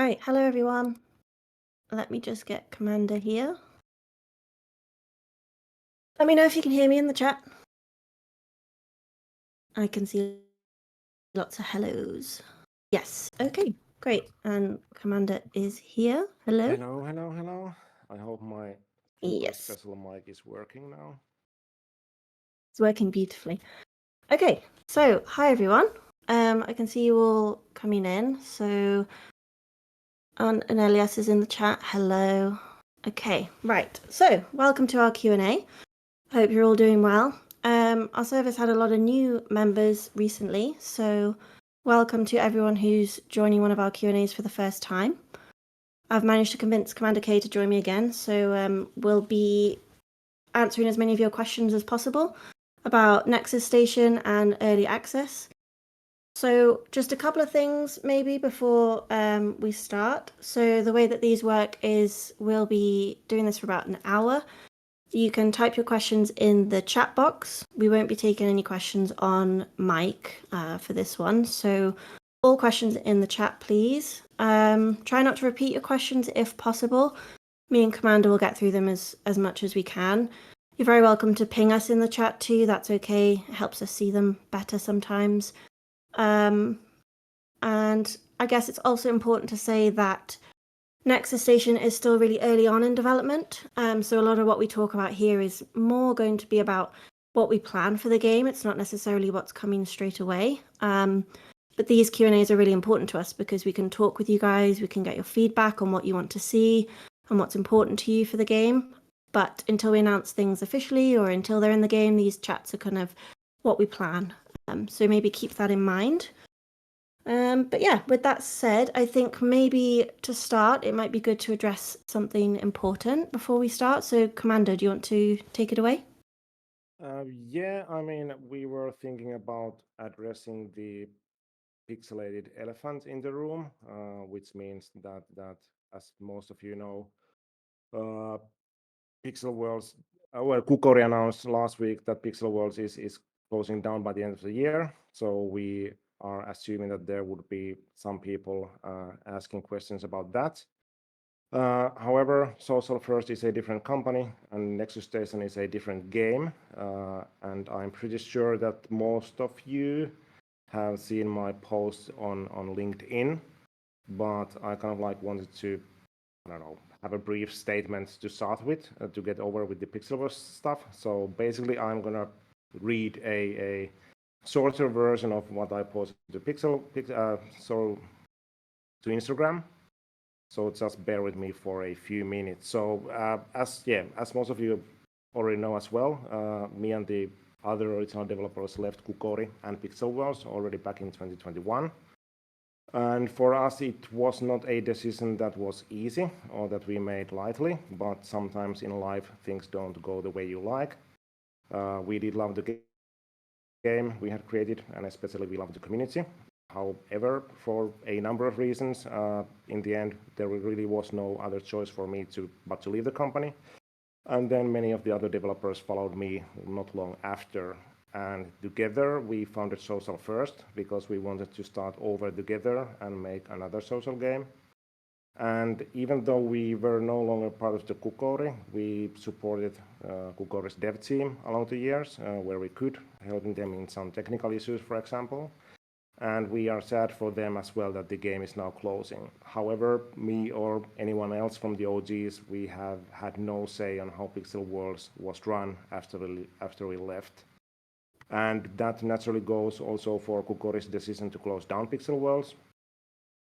right, hello everyone. Let me just get Commander here. Let me know if you can hear me in the chat. I can see lots of hellos. Yes, okay, great. And Commander is here. Hello. Hello. I hope my super Yes, special mic is working now. it's working beautifully. Okay, so hi everyone. I can see you all coming in. So, and Elias is in the chat. Hello. Okay, right. So, welcome to our Q&A. Hope you're all doing well. Our service had a lot of new members recently, so welcome to everyone who's joining one of our Q&As for the first time. I've managed to convince Commander K to join me again, so we'll be answering as many of your questions as possible about Nexus Station and early access. So just a couple of things maybe before we start. So the way that these work is we'll be doing this for about an hour. You can type your questions in the chat box. We won't be taking any questions on mic for this one. So all questions in the chat, please. Try not to repeat your questions if possible. Me and Commander will get through them as much as we can. You're very welcome to ping us in the chat too. That's okay. It helps us see them better sometimes. And I guess it's also important to say that Nexus Station is still really early on in development, so a lot of what we talk about here is more going to be about what we plan for the game. It's not necessarily what's coming straight away. But these Q&As are really important to us because we can talk with you guys, we can get your feedback on what you want to see and what's important to you for the game. But until we announce things officially or until they're in the game, these chats are kind of what we plan. So maybe keep that in mind. But yeah, with that said, I think maybe to start, it might be good to address something important before we start. So, Commander, do you want to take it away? Yeah, I mean, we were thinking about addressing the pixelated elephant in the room, which means that as most of you know, uh, Pixel Worlds, well, Kukori announced last week that Pixel Worlds is closing down by the end of the year. So we are assuming that there would be some people asking questions about that. However, Social First is a different company and Nexus Station is a different game. And I'm pretty sure that most of you have seen my posts on LinkedIn, but I kind of like wanted to, I don't know, have a brief statement to start with to get over with the Pixelverse stuff. So basically, I'm gonna read a shorter version of what I posted to to Instagram. So just bear with me for a few minutes. So as most of you already know as well, me and the other original developers left Kukori and Pixel Worlds already back in 2021. And for us, it was not a decision that was easy or that we made lightly, but sometimes in life, things don't go the way you like. We did love the game we had created, and especially we love the community. However, for a number of reasons, in the end, there really was no other choice for me but to leave the company. And then many of the other developers followed me not long after. And together we founded Social First because we wanted to start over together and make another social game. And even though we were no longer part of the Kukori, we supported Kukori's dev team along the years where we could, helping them in some technical issues, for example. And we are sad for them as well that the game is now closing. However, me or anyone else from the OGs, we have had no say on how Pixel Worlds was run after we left. And that naturally goes also for Kukori's decision to close down Pixel Worlds.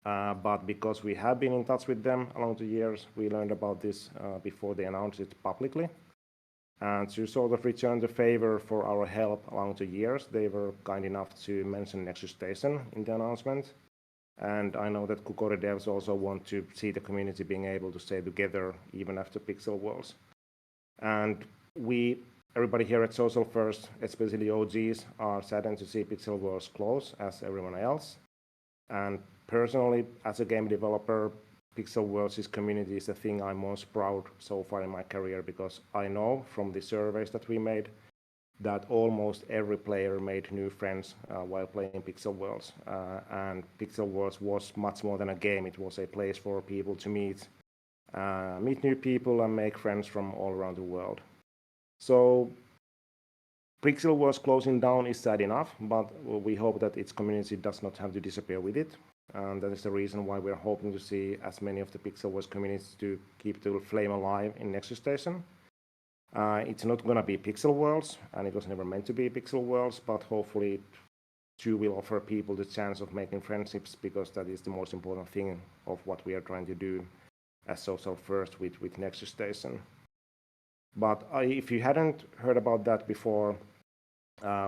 But because we have been in touch with them along the years, we learned about this before they announced it publicly. And to sort of return the favor for our help along the years, they were kind enough to mention Nexus Station in the announcement. And I know that Kukori devs also want to see the community being able to stay together even after Pixel Worlds. And everybody here at Social First, especially OGs, are saddened to see Pixel Worlds close as everyone else. And personally, as a game developer, Pixel Worlds' community is the thing I'm most proud so far in my career because I know from the surveys that we made that almost every player made new friends while playing Pixel Worlds. And Pixel Worlds was much more than a game. It was a place for people to meet new people and make friends from all around the world. So Pixel Worlds closing down is sad enough, but we hope that its community does not have to disappear with it. And that is the reason why we're hoping to see as many of the Pixel Worlds communities to keep the flame alive in Nexus Station. It's not going to be Pixel Worlds, and it was never meant to be Pixel Worlds, but hopefully it too will offer people the chance of making friendships, because that is the most important thing of what we are trying to do as social first with Nexus Station. But if you hadn't heard about that before,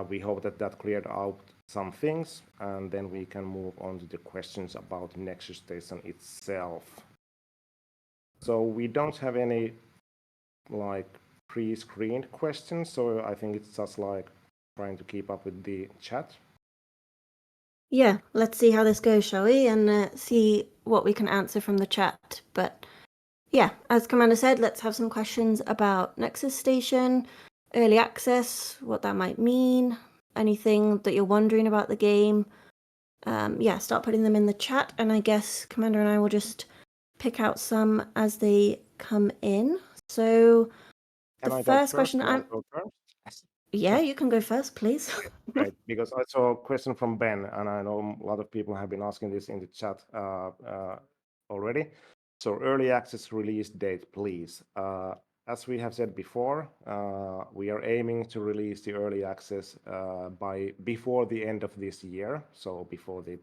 we hope that that cleared out some things, and then we can move on to the questions about Nexus Station itself. So we don't have any pre-screened questions, so I think it's just trying to keep up with the chat. Yeah, let's see how this goes, shall we? And see what we can answer from the chat. But yeah, as Commander said, let's have some questions about Nexus Station, early access, what that might mean, anything that you're wondering about the game. Yeah, start putting them in the chat, and I guess Commander and I will just pick out some as they come in. So the first question Yeah, you can go first, please. Right, because I saw a question from Ben, and I know a lot of people have been asking this in the chat already. So early access release date, please. As we have said before, we are aiming to release the early access before the end of this year, so before the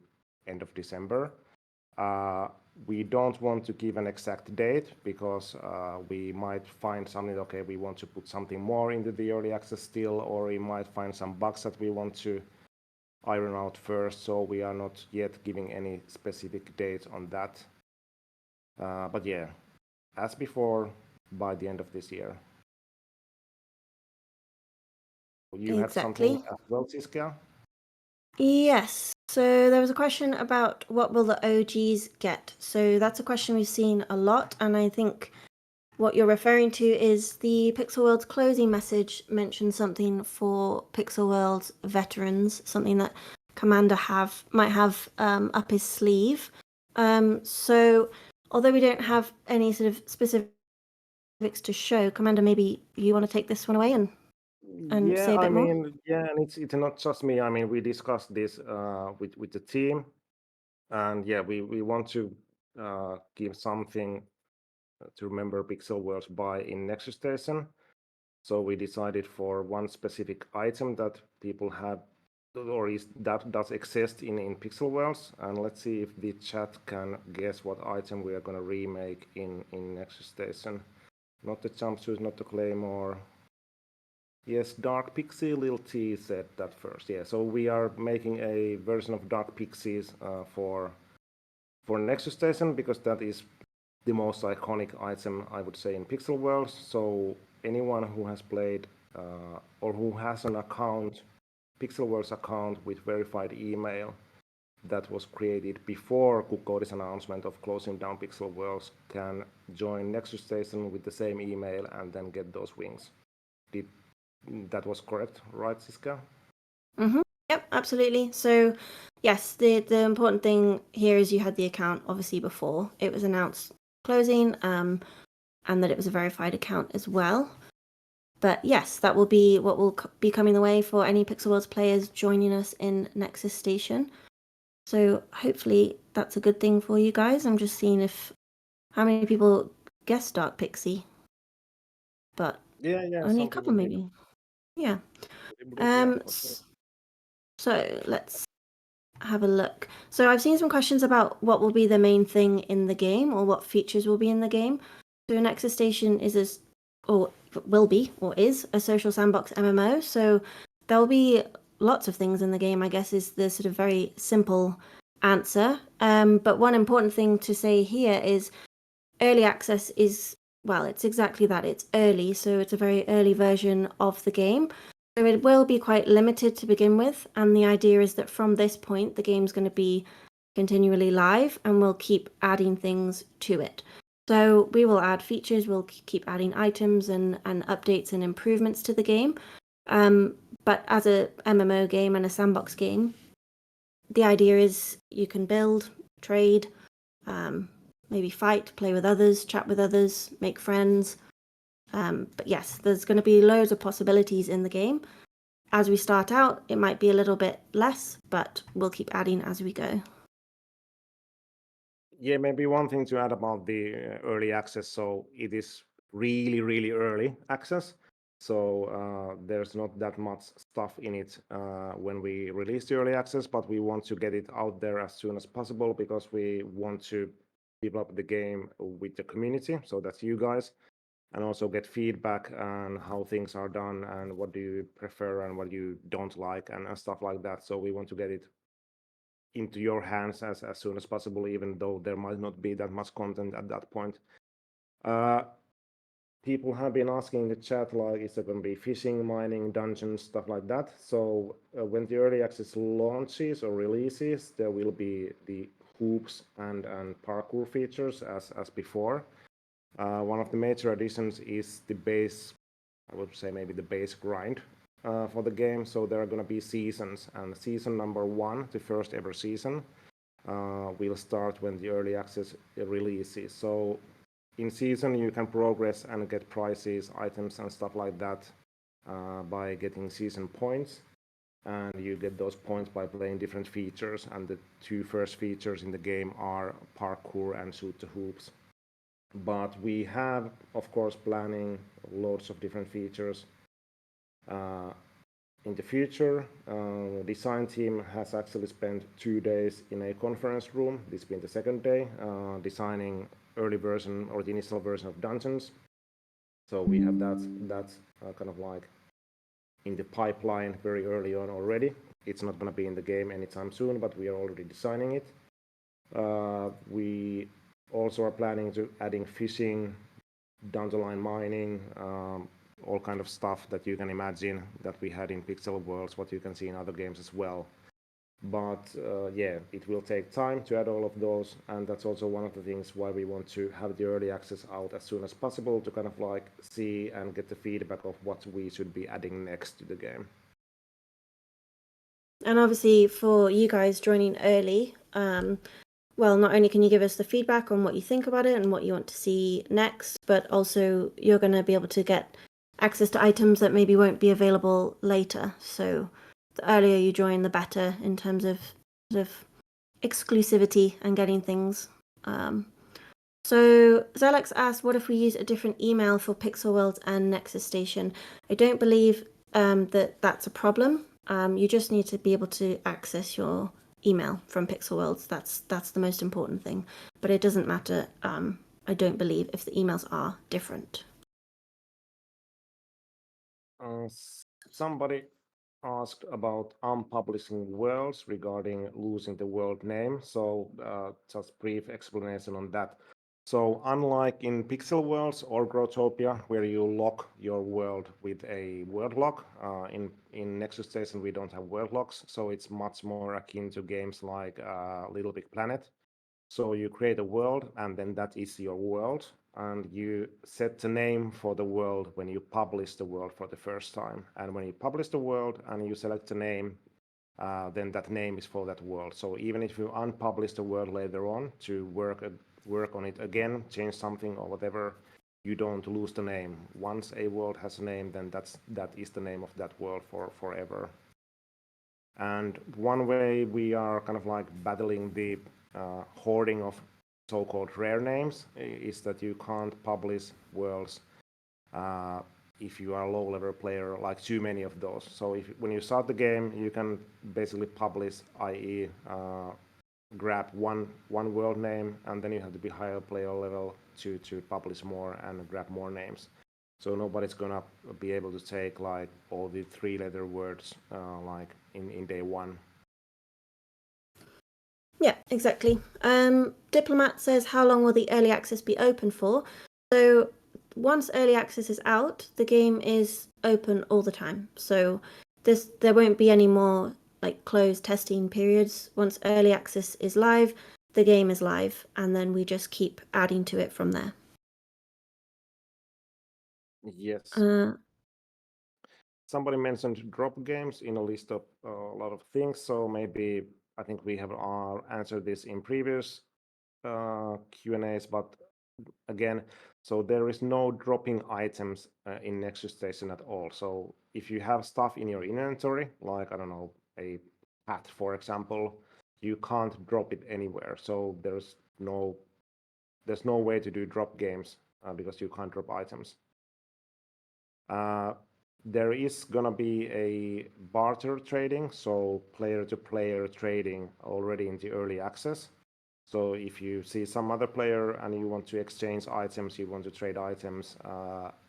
end of December. We don't want to give an exact date, because we might find something, okay, we want to put something more into the early access still, or we might find some bugs that we want to iron out first, so we are not yet giving any specific date on that. But yeah, as before, by the end of this year. You had something as well, Siskea? Yes. So there was a question about what will the OGs get. So that's a question we've seen a lot, and I think what you're referring to is the Pixel World's closing message mentioned something for Pixel World's veterans, something that Commander might have up his sleeve. So although we don't have any sort of specifics to show, Commander, maybe you want to take this one away and say a bit more? Yeah, and it's not just me. I mean, we discussed this with the team, and yeah, we want to give something to remember Pixel Worlds by in Nexus Station. So we decided for one specific item that people have, or that does exist in Pixel Worlds, and let's see if the chat can guess what item we are going to remake in Nexus Station. Not the jumpsuit, not the claymore. Yes, Dark Pixie, Lil T said that first. Yeah, so we are making a version of Dark Pixies for Nexus Station, because that is the most iconic item, I would say, in Pixel Worlds. So anyone who has played or who has an account, Pixel Worlds account with verified email that was created before Kukori's announcement of closing down Pixel Worlds, can join Nexus Station with the same email and then get those wings. That was correct, right, Siskea? Mm-hmm. Yep, absolutely. So, yes, the important thing here is you had the account obviously before it was announced closing, and that it was a verified account as well. But yes, that will be what will be coming the way for any Pixel Worlds players joining us in Nexus Station. So hopefully that's a good thing for you guys. I'm just seeing how many people guessed Dark Pixie, but yeah, only a couple maybe. Yeah. So let's have a look. So I've seen some questions about what will be the main thing in the game, or what features will be in the game. So Nexus Station is is a social sandbox MMO. So there will be lots of things in the game, I guess, is the sort of very simple answer. But one important thing to say here is early access is, well, it's exactly that. It's early, so it's a very early version of the game. So it will be quite limited to begin with, and the idea is that from this point, the game's going to be continually live, and we'll keep adding things to it. So we will add features, we'll keep adding items and updates and improvements to the game. But as a MMO game and a sandbox game, the idea is you can build, trade, maybe fight, play with others, chat with others, make friends. But yes, there's going to be loads of possibilities in the game. As we start out, it might be a little bit less, but we'll keep adding as we go. Yeah, maybe one thing to add about the early access. So it is really, really early access. So there's not that much stuff in it when we release the early access, but we want to get it out there as soon as possible because we want to develop the game with the community. So that's you guys, and also get feedback on how things are done and what do you prefer and what you don't like and stuff like that. So we want to get it into your hands as soon as possible, even though there might not be that much content at that point. People have been asking in the chat, like, is there going to be fishing, mining, dungeons, stuff like that? So when the early access launches or releases, there will be the hoops and parkour features as before. One of the major additions is the base, I would say maybe the base grind for the game. So there are going to be seasons, and season number 1, the first ever season, will start when the early access releases. So in season, you can progress and get prizes, items, and stuff like that by getting season points. And you get those points by playing different features. And the 2 first features in the game are parkour and shoot the hoops. But we have, of course, planning loads of different features in the future. Design team has actually spent 2 days in a conference room, this being the second day, designing early version or the initial version of Dungeons. So we have that kind of like in the pipeline very early on already. It's not going to be in the game anytime soon, but we are already designing it. We also are planning to adding fishing, down the line mining, all kind of stuff that you can imagine that we had in Pixel Worlds, what you can see in other games as well. But yeah, it will take time to add all of those, and that's also one of the things why we want to have the early access out as soon as possible to kind of like see and get the feedback of what we should be adding next to the game. And obviously, for you guys joining early, well, not only can you give us the feedback on what you think about it and what you want to see next, but also you're going to be able to get access to items that maybe won't be available later. So the earlier you join, the better in terms of sort of exclusivity and getting things. So Zalex asked, what if we use a different email for Pixel World and Nexus Station? I don't believe that that's a problem. You just need to be able to access your email from Pixel Worlds. That's the most important thing. But it doesn't matter, I don't believe, if the emails are different. Somebody asked about unpublishing worlds regarding losing the world name. So just brief explanation on that. So unlike in Pixel Worlds or Growtopia, where you lock your world with a world lock, in Nexus Station we don't have world locks, so it's much more akin to games like Little Big Planet. So you create a world, and then that is your world, and you set the name for the world when you publish the world for the first time. And when you publish the world and you select the name, then that name is for that world. So even if you unpublish the world later on to work on it again, change something or whatever, you don't lose the name. Once a world has a name, then that is the name of that world for forever. And one way we are kind of like battling the hoarding of so-called rare names is that you can't publish worlds if you are a low-level player, like too many of those. So when you start the game, you can basically publish, i.e. Grab one world name, and then you have to be higher player level to publish more and grab more names. So nobody's gonna be able to take like all the 3-letter words like in day one. Yeah, exactly. Diplomat says, how long will the early access be open for? So once early access is out, the game is open all the time. So there won't be any more like closed testing periods. Once early access is live, the game is live, and then we just keep adding to it from there. Yes. somebody mentioned drop games in a list of a lot of things. So maybe I think we have answered this in previous Q&As, but again, so there is no dropping items in Nexus Station at all. So if you have stuff in your inventory, like, I don't know, a hat, for example, you can't drop it anywhere. So there's no way to do drop games because you can't drop items. There is gonna be a barter trading, so player-to-player trading already in the early access. So if you see some other player and you want to exchange items, you want to trade items,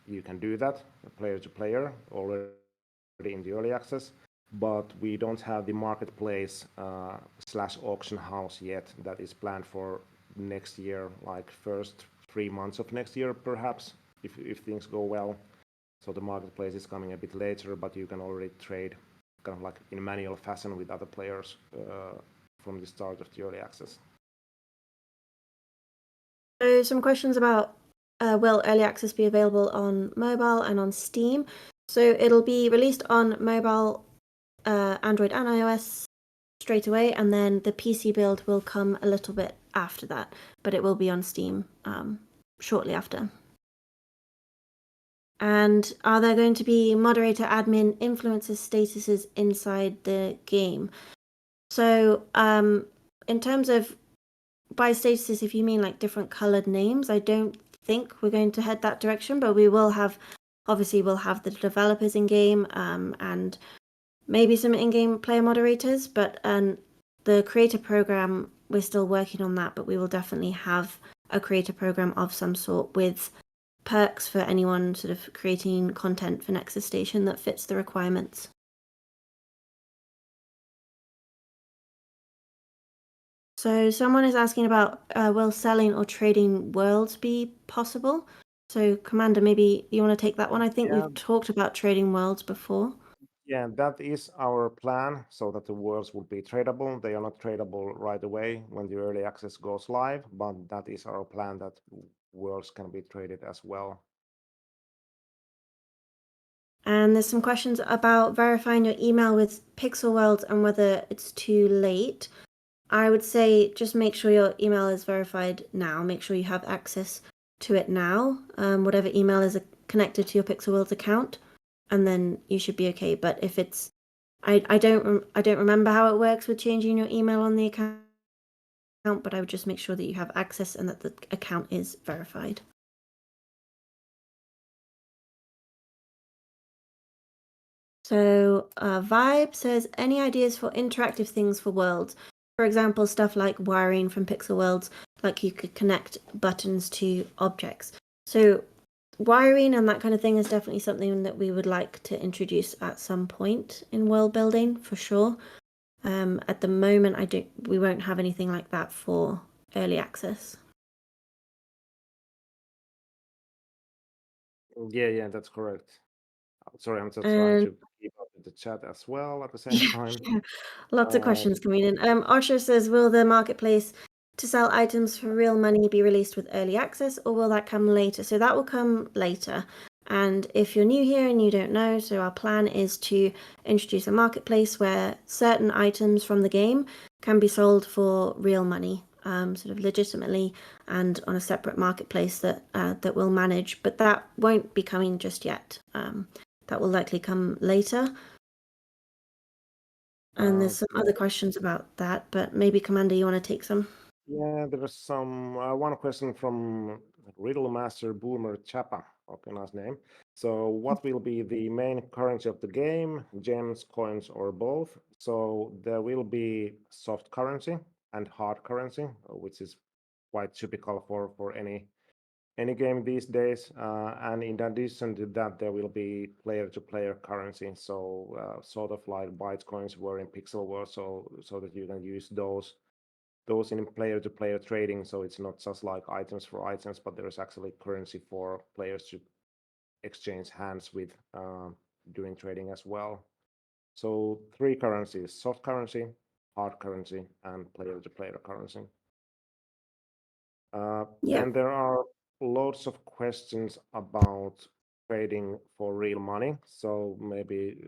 you can do that, player-to-player, already in the early access. But we don't have the marketplace / auction house yet. That is planned for next year, like first 3 months of next year, perhaps, if things go well. So the marketplace is coming a bit later, but you can already trade kind of like in manual fashion with other players from the start of the early access. So some questions about will early access be available on mobile and on Steam? So it'll be released on mobile, Android and iOS straight away, and then the PC build will come a little bit after that, but it will be on Steam shortly after. And are there going to be moderator, admin, influencers statuses inside the game? So in terms of by statuses, if you mean like different colored names, I don't think we're going to head that direction, but we will have, obviously we'll have the developers in game and maybe some in-game player moderators, but the creator program, we're still working on that, but we will definitely have a creator program of some sort with perks for anyone sort of creating content for Nexus Station that fits the requirements. So someone is asking about will selling or trading worlds be possible? So Commander, maybe you want to take that one. I think we've talked about trading worlds before. Yeah, that is our plan, so that the worlds will be tradable. They are not tradable right away when the early access goes live, but that is our plan, that worlds can be traded as well. And there's some questions about verifying your email with Pixel World and whether it's too late. I would say just make sure your email is verified now. Make sure you have access to it now, whatever email is connected to your Pixel World account, and then you should be okay. But if it's, I don't remember how it works with changing your email on the account, but I would just make sure that you have access and that the account is verified. So Vibe says, any ideas for interactive things for worlds? For example, stuff like wiring from Pixel Worlds, like you could connect buttons to objects. So wiring and that kind of thing is definitely something that we would like to introduce at some point in world building, for sure. At the moment, we won't have anything like that for early access. Yeah, that's correct. Sorry, I'm just trying to keep up with the chat as well at the same time. Yeah, lots of questions coming in. Osher says, will the marketplace to sell items for real money be released with early access, or will that come later? So that will come later. And if you're new here and you don't know, so our plan is to introduce a marketplace where certain items from the game can be sold for real money, sort of legitimately, and on a separate marketplace that we'll manage. But that won't be coming just yet. That will likely come later. And there's some other questions about that, but maybe Commander, you want to take some? Yeah, there was some one question from Riddle Master Boomer Chapa. Okay, nice name. So, what will be the main currency of the game? Gems, coins, or both? So there will be soft currency and hard currency, which is quite typical for any game these days. And in addition to that, there will be player-to-player currency. So sort of like Bytecoins were in Pixel World, so that you can use those in player-to-player trading. So it's not just like items for items, but there is actually currency for players to exchange hands with during trading as well. So 3 currencies: soft currency, hard currency, and player-to-player currency. Then there are loads of questions about trading for real money. So maybe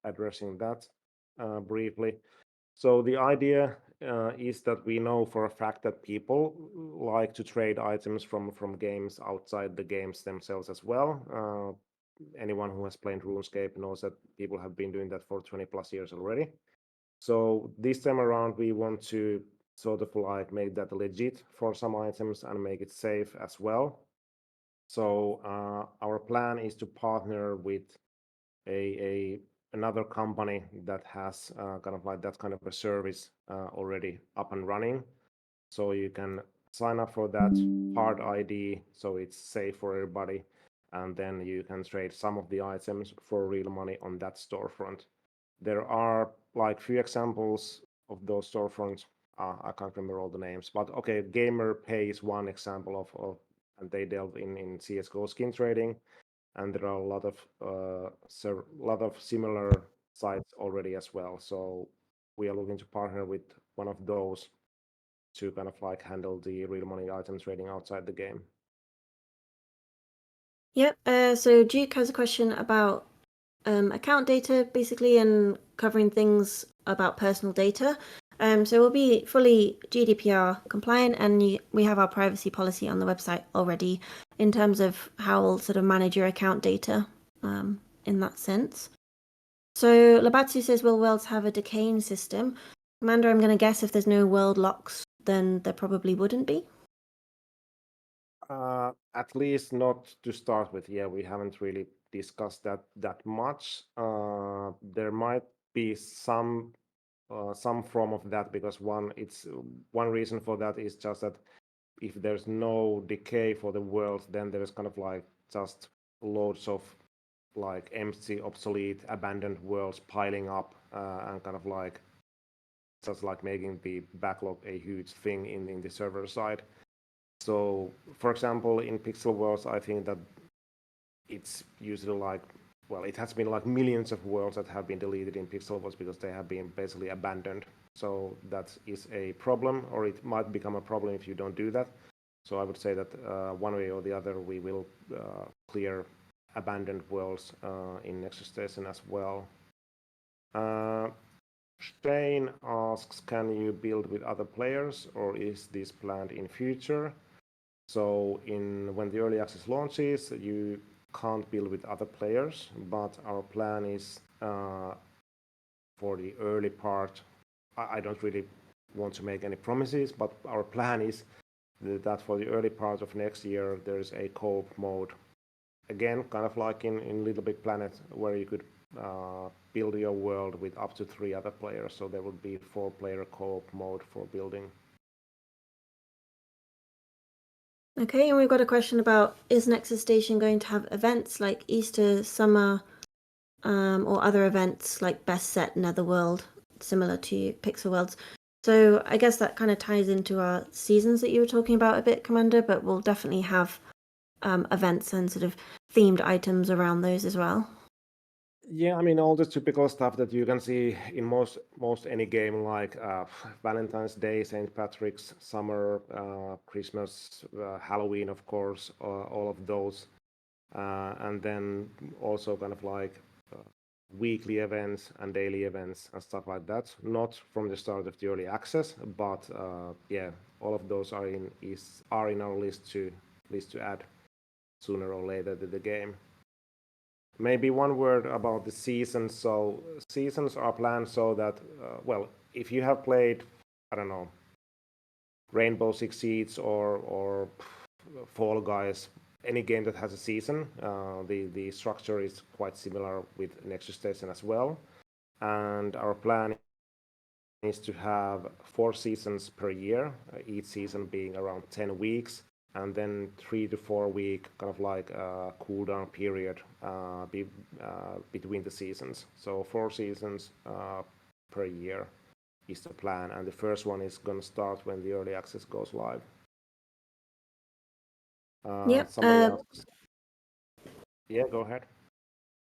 addressing that briefly. So the idea is that we know for a fact that people like to trade items from games outside the games themselves as well. Anyone who has played RuneScape knows that people have been doing that for 20 plus years already. So this time around, we want to sort of like make that legit for some items and make it safe as well. So our plan is to partner with a another company that has kind of like that kind of a service already up and running. So you can sign up for that hard ID, so it's safe for everybody, and then you can trade some of the items for real money on that storefront. There are like few examples of those storefronts. I can't remember all the names, but okay, Gamer Pay is one example of and they delve in CS:GO skin trading, and there are a lot of similar sites already as well. So we are looking to partner with one of those to kind of like handle the real money item trading outside the game. Yep. So Duke has a question about account data, basically, and covering things about personal data. So we'll be fully GDPR compliant, and we have our privacy policy on the website already in terms of how we'll sort of manage your account data in that sense. So Labatsu says, will worlds have a decaying system? Commander, I'm going to guess if there's no world locks, then there probably wouldn't be. At least not to start with. Yeah, we haven't really discussed that much. There might be some form of that, because one reason for that is just that if there's no decay for the world, then there's kind of like just loads of like empty, obsolete, abandoned worlds piling up and kind of like just like making the backlog a huge thing in the server side. So, for example, in Pixel Worlds, I think that it's usually like, well, it has been like millions of worlds that have been deleted in Pixel Worlds because they have been basically abandoned. So that is a problem, or it might become a problem if you don't do that. So I would say that one way or the other, we will clear abandoned worlds in Nexus Station as well. Shane asks, can you build with other players, or is this planned in future? So when the early access launches, you can't build with other players, but our plan is for the early part. I don't really want to make any promises, but our plan is that for the early part of next year, there's a co-op mode. Again, kind of like in Little Big Planet, where you could build your world with up to 3 other players. So there would be 4-player co-op mode for building. Okay, and we've got a question about, is Nexus Station going to have events like Easter, summer, or other events like Best Set Netherworld, similar to Pixel Worlds? So I guess that kind of ties into our seasons that you were talking about a bit, Commander, but we'll definitely have events and sort of themed items around those as well. Yeah, I mean all the typical stuff that you can see in most any game, like Valentine's Day, St. Patrick's, summer, Christmas, Halloween, of course, all of those, and then also kind of like weekly events and daily events and stuff like that. Not from the start of the early access, but yeah, all of those are in our list to add sooner or later to the game. Maybe one word about the seasons. So seasons are planned so that, well, if you have played, I don't know, Rainbow Six Siege or Fall Guys, any game that has a season, the structure is quite similar with Nexus Station as well. And our plan is to have 4 seasons per year, each season being around 10 weeks. And then 3 to 4 week kind of like cooldown period between the seasons. So 4 seasons per year is the plan, and the first one is going to start when the early access goes live. Yep. Somebody else. Yeah, go ahead.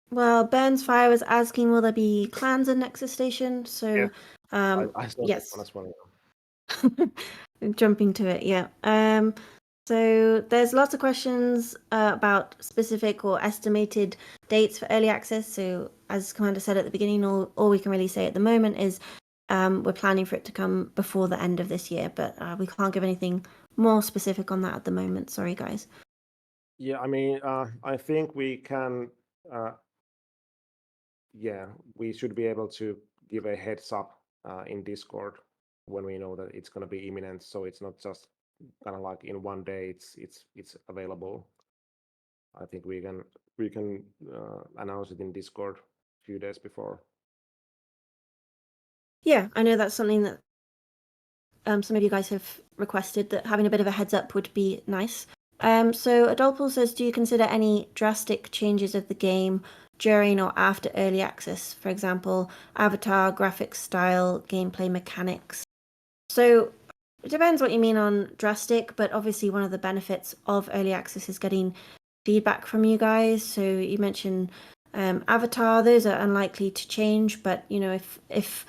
Well, Burns Fire was asking, will there be clans in Nexus Station? So, I saw yes. that one as well. Jumping to it, yeah. So there's lots of questions about specific or estimated dates for early access. So as Commander said at the beginning, all we can really say at the moment is we're planning for it to come before the end of this year, but we can't give anything more specific on that at the moment. Sorry, guys. Yeah, I mean, I think we can, yeah, we should be able to give a heads up in Discord when we know that it's going to be imminent. So it's not just kind of like in one day it's available. I think we can announce it in Discord a few days before. Yeah, I know that's something that some of you guys have requested, that having a bit of a heads up would be nice. So Adolpol says, do you consider any drastic changes of the game during or after early access? For example, avatar, graphics style, gameplay mechanics. So it depends what you mean on drastic, but obviously one of the benefits of early access is getting feedback from you guys. So you mentioned avatar; those are unlikely to change, but you know, if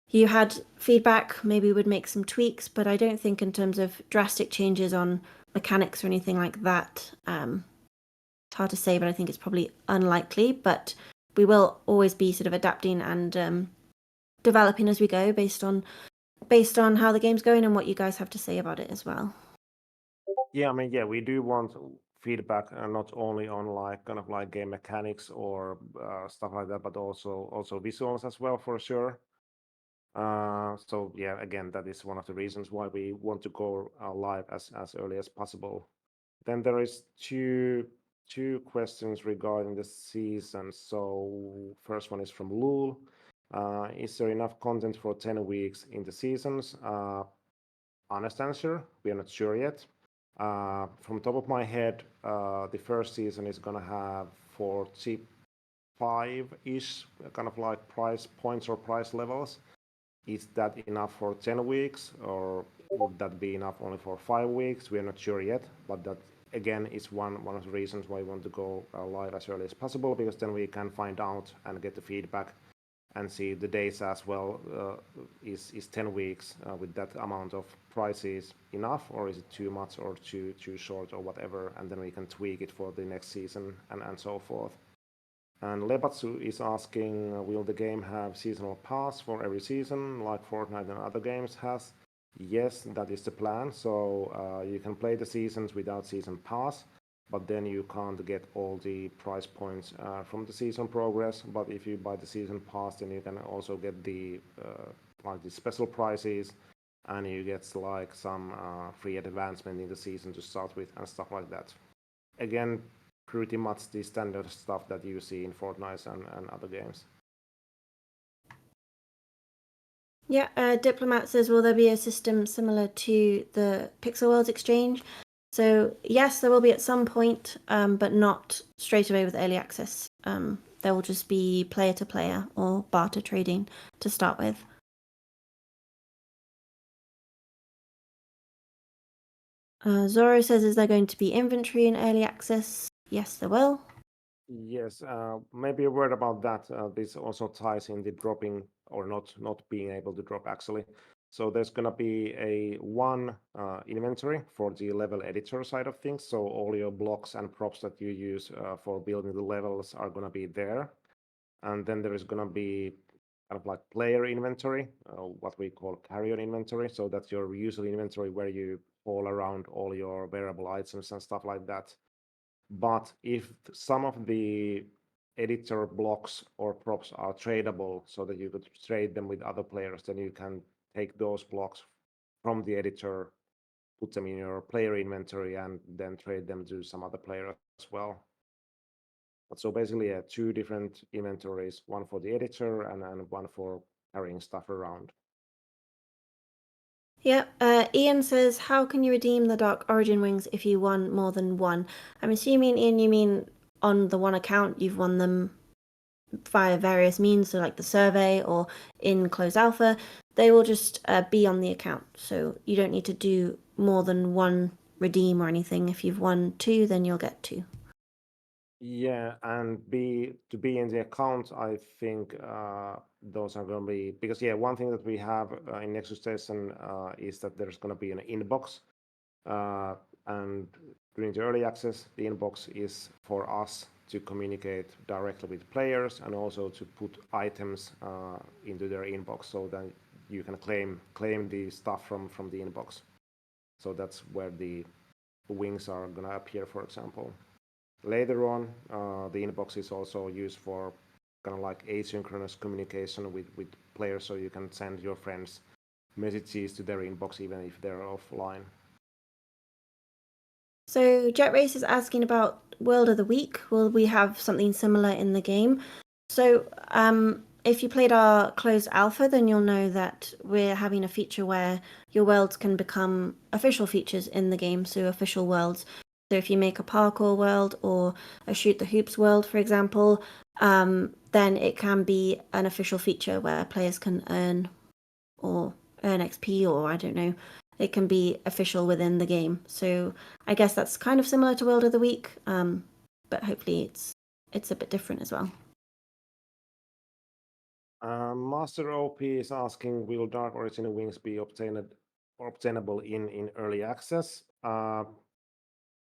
you had feedback, maybe we would make some tweaks. But I don't think in terms of drastic changes on mechanics or anything like that. It's hard to say, but I think it's probably unlikely. But we will always be sort of adapting and developing as we go based on how the game's going and what you guys have to say about it as well. Yeah, I mean, yeah, we do want feedback, not only on like kind of like game mechanics or stuff like that, but also visuals as well for sure. So yeah, again, that is one of the reasons why we want to go live as early as possible. Then there is two questions regarding the season. So first one is from Lul. Is there enough content for 10 weeks in the seasons? Honest answer, we are not sure yet. From top of my head, the first season is gonna have 45-ish kind of like price points or price levels. Is that enough for 10 weeks, or would that be enough only for 5 weeks? We are not sure yet, but that again is one of the reasons why we want to go live as early as possible, because then we can find out and get the feedback and see the days as well. Is 10 weeks with that amount of prices enough, or is it too much or too short or whatever, and then we can tweak it for the next season and so forth. And Lebatsu is asking, will the game have seasonal pass for every season like Fortnite and other games has? Yes, that is the plan. So you can play the seasons without season pass, but then you can't get all the price points from the season progress. But if you buy the season pass, then you can also get the like the special prizes, and you get like some free advancement in the season to start with and stuff like that. Again, pretty much the standard stuff that you see in Fortnite and other games. Yeah, Diplomat says, will there be a system similar to the Pixel Worlds exchange? So yes, there will be at some point, but not straight away with early access. There will just be player to player or barter trading to start with. Zoro says, is there going to be inventory in early access? Yes, there will. Yes, maybe a word about that. This also ties in the dropping or not being able to drop actually. So there's gonna be a one inventory for the level editor side of things. So all your blocks and props that you use for building the levels are gonna be there. And then there is gonna be kind of like player inventory, what we call carry-on inventory. So that's your usual inventory where you haul around all your wearable items and stuff like that. But if some of the editor blocks or props are tradable so that you could trade them with other players, then you can take those blocks from the editor, put them in your player inventory, and then trade them to some other player as well. But so basically, two different inventories, one for the editor and one for carrying stuff around. Yeah, Ian says, how can you redeem the Dark Origin wings if you won more than one? I'm assuming, Ian, you mean on the one account you've won them via various means, so like the survey or in closed alpha. They will just be on the account, so you don't need to do more than one redeem or anything. If you've won two, then you'll get two. Yeah, and to be in the account, I think those are going to be, because yeah, one thing that we have in Nexus Station is that there's going to be an inbox And during the early access, the inbox is for us to communicate directly with players and also to put items into their inbox so that you can claim the stuff from the inbox. So that's where the wings are going to appear, for example. Later on, the inbox is also used for kind of like asynchronous communication with players, so you can send your friends messages to their inbox even if they're offline. So Jet Race is asking about World of the Week. Will we have something similar in the game? So if you played our closed alpha, then you'll know that we're having a feature where your worlds can become official features in the game, so official worlds. So if you make a parkour world or a shoot the hoops world, for example, then it can be an official feature where players can earn XP, or I don't know, it can be official within the game. So I guess that's kind of similar to World of the Week, but hopefully it's a bit different as well. Master OP is asking, will Dark Origin Wings be obtainable in early access?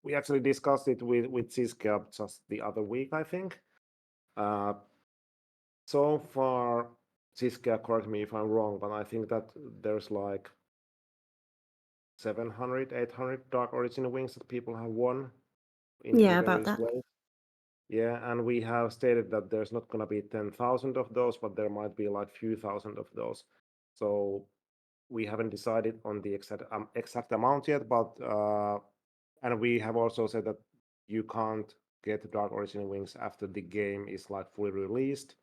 We actually discussed it with Siskea just the other week, I think. So far, Siskea, correct me if I'm wrong, but I think that there's like 700, 800 Dark Origin Wings that people have won in Yeah, about various that. ways. Yeah, and we have stated that there's not going to be 10,000 of those, but there might be like few thousand of those. So we haven't decided on the exact amount yet, but and we have also said that you can't get Dark Origin Wings after the game is like fully released,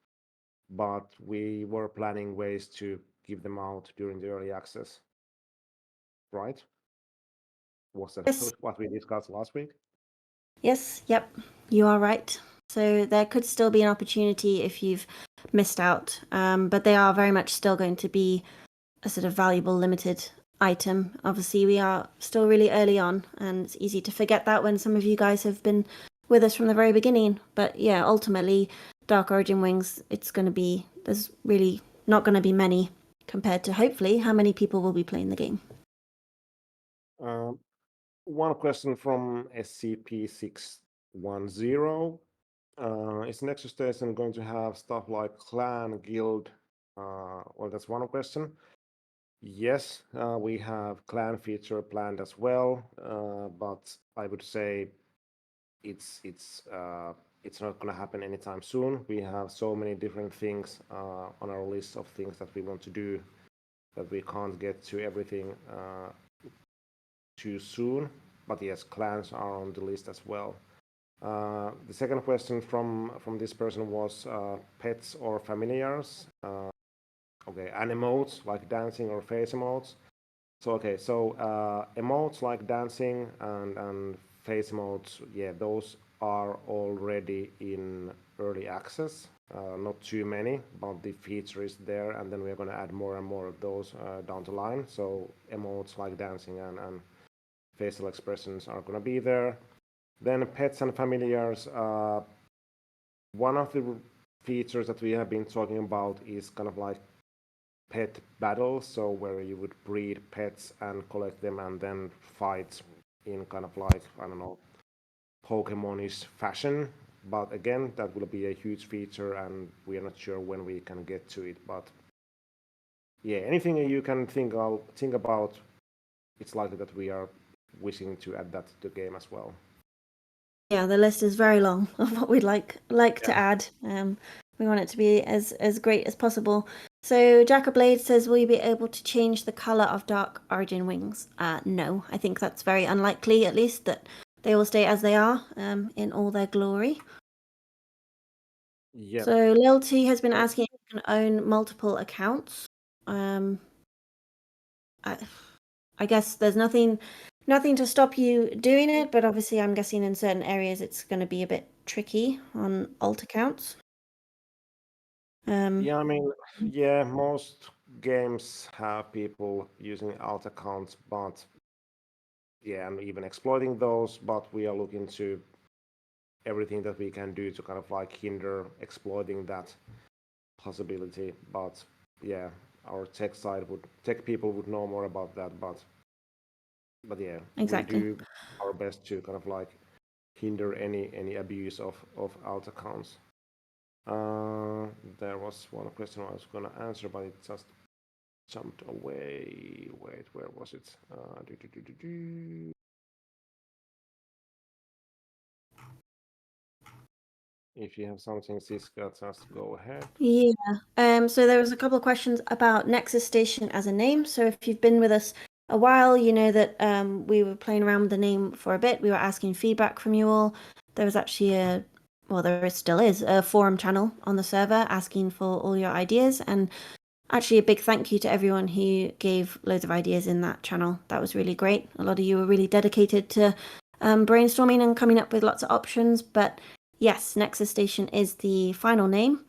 but we were planning ways to give them out during the early access, right? Was that Yes, what we discussed last week? yes, yep, you are right. So there could still be an opportunity if you've missed out, but they are very much still going to be a sort of valuable limited item. Obviously, we are still really early on, and it's easy to forget that when some of you guys have been with us from the very beginning. But yeah, ultimately, Dark Origin Wings, there's really not going to be many compared to hopefully how many people will be playing the game. Um, One question from SCP-610. Is Nexus Station going to have stuff like clan, guild? Well, that's one question. Yes, we have clan feature planned as well, but I would say it's not going to happen anytime soon. We have so many different things on our list of things that we want to do that we can't get to everything too soon. But yes, clans are on the list as well. The second question from this person was pets or familiars. Okay, and emotes like dancing or face emotes. So emotes like dancing and face emotes, yeah, those are already in early access. Not too many, but the feature is there, and then we're going to add more and more of those down the line. So emotes like dancing and facial expressions are going to be there. Then pets and familiars. One of the features that we have been talking about is kind of like pet battles, so where you would breed pets and collect them and then fight in kind of like, I don't know, Pokemonish fashion. But again, that will be a huge feature, and we are not sure when we can get to it. But yeah, anything you can think about, it's likely that we are wishing to add that to the game as well. Yeah, the list is very long of what we'd like to Yeah. add. We want it to be as great as possible. So Blade says, will you be able to change the color of Dark Origin wings? No, I think that's very unlikely. At least that they will stay as they are, in all their glory. Yep. So Lil T has been asking if you can own multiple accounts. I guess there's nothing to stop you doing it, but obviously I'm guessing in certain areas it's going to be a bit tricky on alt accounts. Yeah, I mean, yeah, most games have people using alt accounts, but yeah, and even exploiting those, but we are looking to everything that we can do to kind of like hinder exploiting that possibility. But yeah, our tech people would know more about that. But but yeah, we Exactly. do our best to kind of like hinder any abuse of alt accounts. There was one question I was gonna answer, but it just jumped away. Wait, where was it? If you have something, Siskea, just go ahead. Yeah. So there was a couple of questions about Nexus Station as a name. So if you've been with us a while, you know that we were playing around with the name for a bit. We were asking feedback from you all. There was actually still is a forum channel on the server asking for all your ideas. And actually, a big thank you to everyone who gave loads of ideas in that channel. That was really great. A lot of you were really dedicated to brainstorming and coming up with lots of options. But yes, Nexus Station is the final name.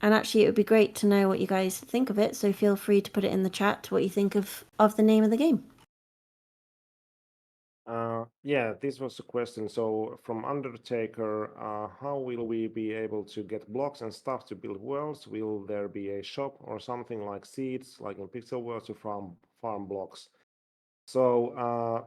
And actually, it would be great to know what you guys think of it. So feel free to put it in the chat what you think of the name of the game. Yeah, this was a question. So from Undertaker, how will we be able to get blocks and stuff to build worlds? Will there be a shop or something like seeds, like in Pixel Worlds, to farm blocks? So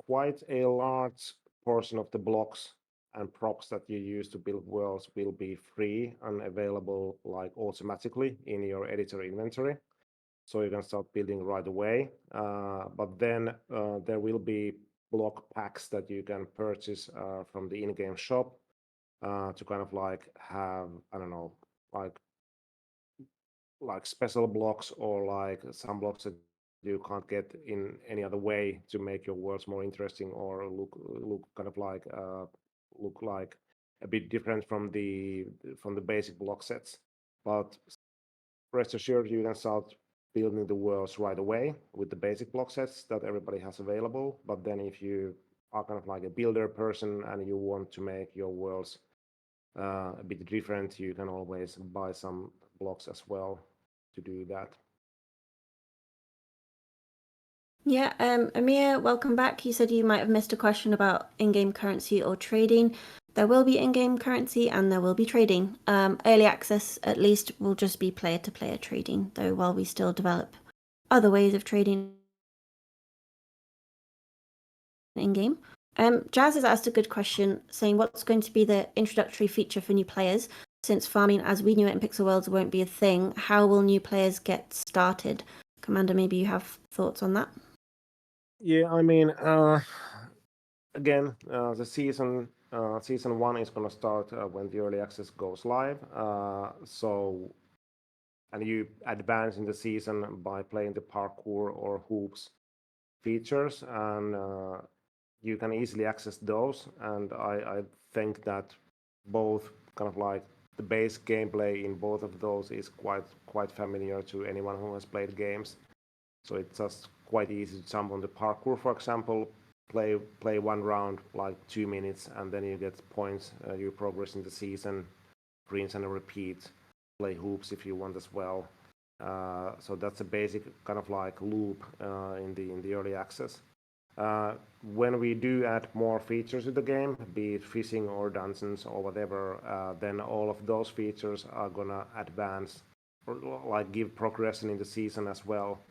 quite a large portion of the blocks and props that you use to build worlds will be free and available like automatically in your editor inventory. So you can start building right away. But then there will be block packs that you can purchase from the in-game shop to kind of like have, I don't know, like special blocks or like some blocks that you can't get in any other way to make your worlds more interesting or look kind of like look like a bit different from the basic block sets. But rest assured, you can start building the worlds right away with the basic block sets that everybody has available. But then if you are kind of like a builder person and you want to make your worlds a bit different, you can always buy some blocks as well to do that. Yeah, Amir, welcome back. You said you might have missed a question about in-game currency or trading. There will be in-game currency and there will be trading. Early access, at least, will just be player-to-player trading, though while we still develop other ways of trading in-game. Jazz has asked a good question, saying what's going to be the introductory feature for new players? Since farming as we knew it in Pixel Worlds won't be a thing, how will new players get started? Commander, maybe you have thoughts on that? Yeah, I mean, again, the season one is going to start when the early access goes live. And you advance in the season by playing the parkour or hoops features, and you can easily access those. And I think that both kind of like the base gameplay in both of those is quite familiar to anyone who has played games. So it's just quite easy to jump on the parkour, for example, play one round like 2 minutes, and then you get points. You progress in the season, rinse and repeat. Play hoops if you want as well. So that's a basic kind of like loop in the early access. When we do add more features to the game, be it fishing or dungeons or whatever, then all of those features are gonna advance or like give progression in the season as well.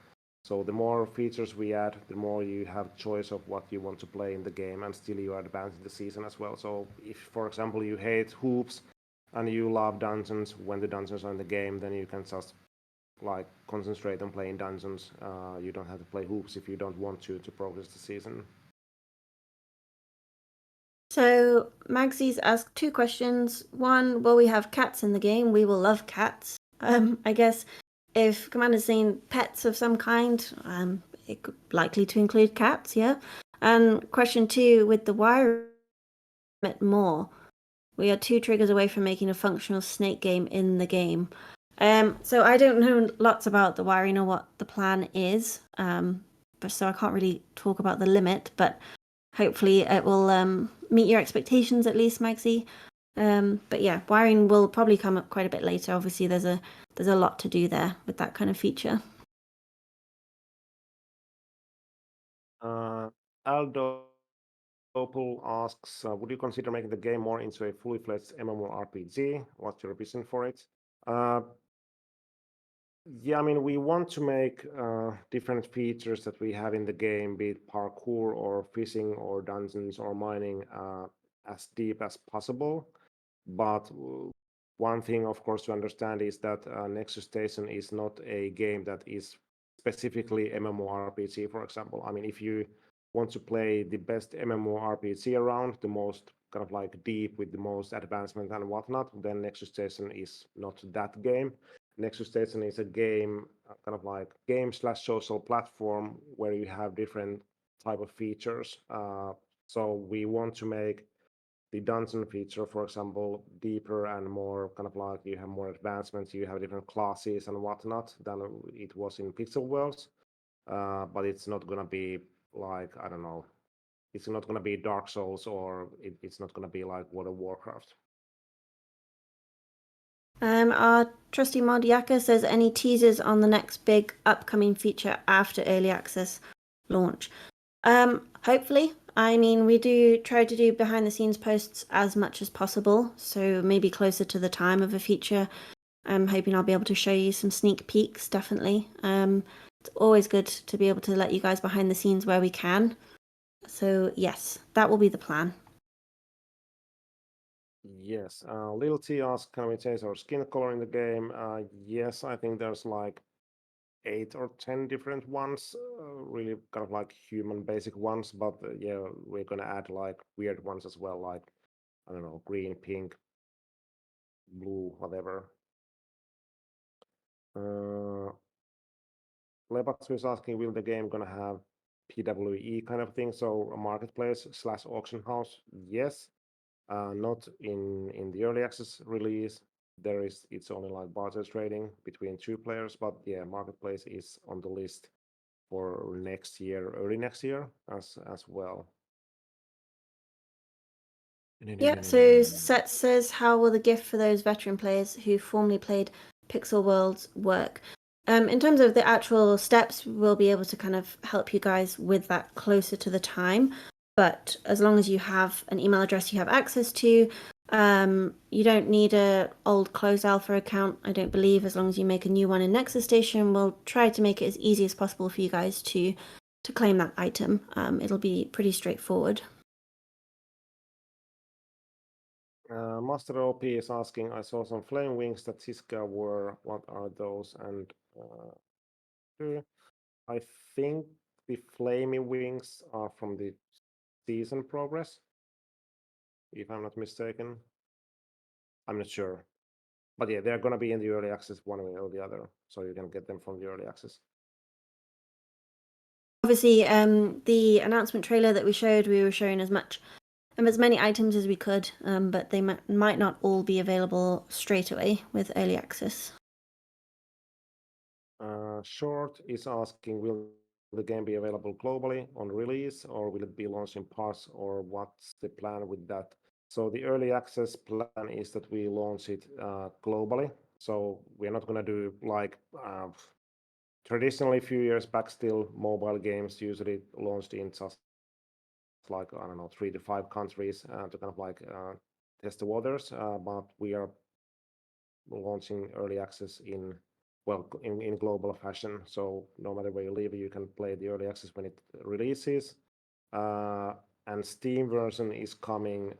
So the more features we add, the more you have choice of what you want to play in the game, and still you are advancing the season as well. So if, for example, you hate hoops and you love dungeons, when the dungeons are in the game, then you can just like concentrate on playing dungeons. You don't have to play hoops if you don't want to progress the season. So Magsy's asked two questions. One, will we have cats in the game? We will love cats. I guess if Commander's saying pets of some kind, it could likely to include cats, yeah. And question two, with the wire more, we are two triggers away from making a functional snake game in the game. So I don't know lots about the wiring or what the plan is. But so I can't really talk about the limit, but hopefully it will meet your expectations at least, Magsy. But yeah, wiring will probably come up quite a bit later. Obviously, there's a lot to do there with that kind of feature. Aldo Opal asks, would you consider making the game more into a fully fledged MMORPG? What's your vision for it? Uh, Yeah, I mean, we want to make different features that we have in the game, be it parkour or fishing or dungeons or mining, as deep as possible. But one thing, of course, to understand is that Nexus Station is not a game that is specifically MMORPG, for example. I mean, if you want to play the best MMORPG around, the most kind of like deep with the most advancement and whatnot, then Nexus Station is not that game. Nexus Station is a game, kind of like game slash social platform where you have different type of features. So we want to make the dungeon feature, for example, deeper and more kind of like you have more advancements, you have different classes and whatnot than it was in Pixel Worlds. But it's not gonna be like, I don't know, it's not gonna be Dark Souls, or it's not gonna be like World of Warcraft. Our trusty mod Yaka says any teasers on the next big upcoming feature after early access launch. Hopefully. I mean, we do try to do behind the scenes posts as much as possible, so maybe closer to the time of a feature. I'm hoping I'll be able to show you some sneak peeks, definitely. It's always good to be able to let you guys behind the scenes where we can. So, yes, that will be the plan. Yes, Lil T asks, can we change our skin color in the game? Yes, I think there's like 8 or 10 different ones, really kind of like human basic ones, but yeah, we're gonna add like weird ones as well, like, I don't know, green, pink, blue, whatever. Lebatsu is asking, will the game gonna have PWE kind of thing, so a marketplace slash auction house? Yes. Not in the early access release. It's only like barter trading between 2 players, but yeah, marketplace is on the list for next year, early next year as well. Yep, so Set says, how will the gift for those veteran players who formerly played Pixel Worlds work? In terms of the actual steps, we'll be able to kind of help you guys with that closer to the time. But as long as you have an email address you have access to, you don't need a old closed alpha account, I don't believe. As long as you make a new one in Nexus Station, we'll try to make it as easy as possible for you guys to claim that item. It'll be pretty straightforward. Master OP is asking, I saw some flame wings that Siskea wore. What are those? And I think the flamey wings are from the season progress, if I'm not mistaken. I'm not sure. But yeah, they're gonna be in the early access one way or the other, so you can get them from the early access. Obviously, the announcement trailer that we showed, we were showing as many items as we could, but they might not all be available straight away with early access. Short is asking, will the game be available globally on release, or will it be launched in parts, or what's the plan with that? So the early access plan is that we launch it globally. So we're not gonna do like traditionally a few years back. Still, mobile games usually launched in just like, I don't know, 3 to 5 countries to kind of like test the waters. But we are launching early access in global fashion. So no matter where you live, you can play the early access when it releases. And Steam version is coming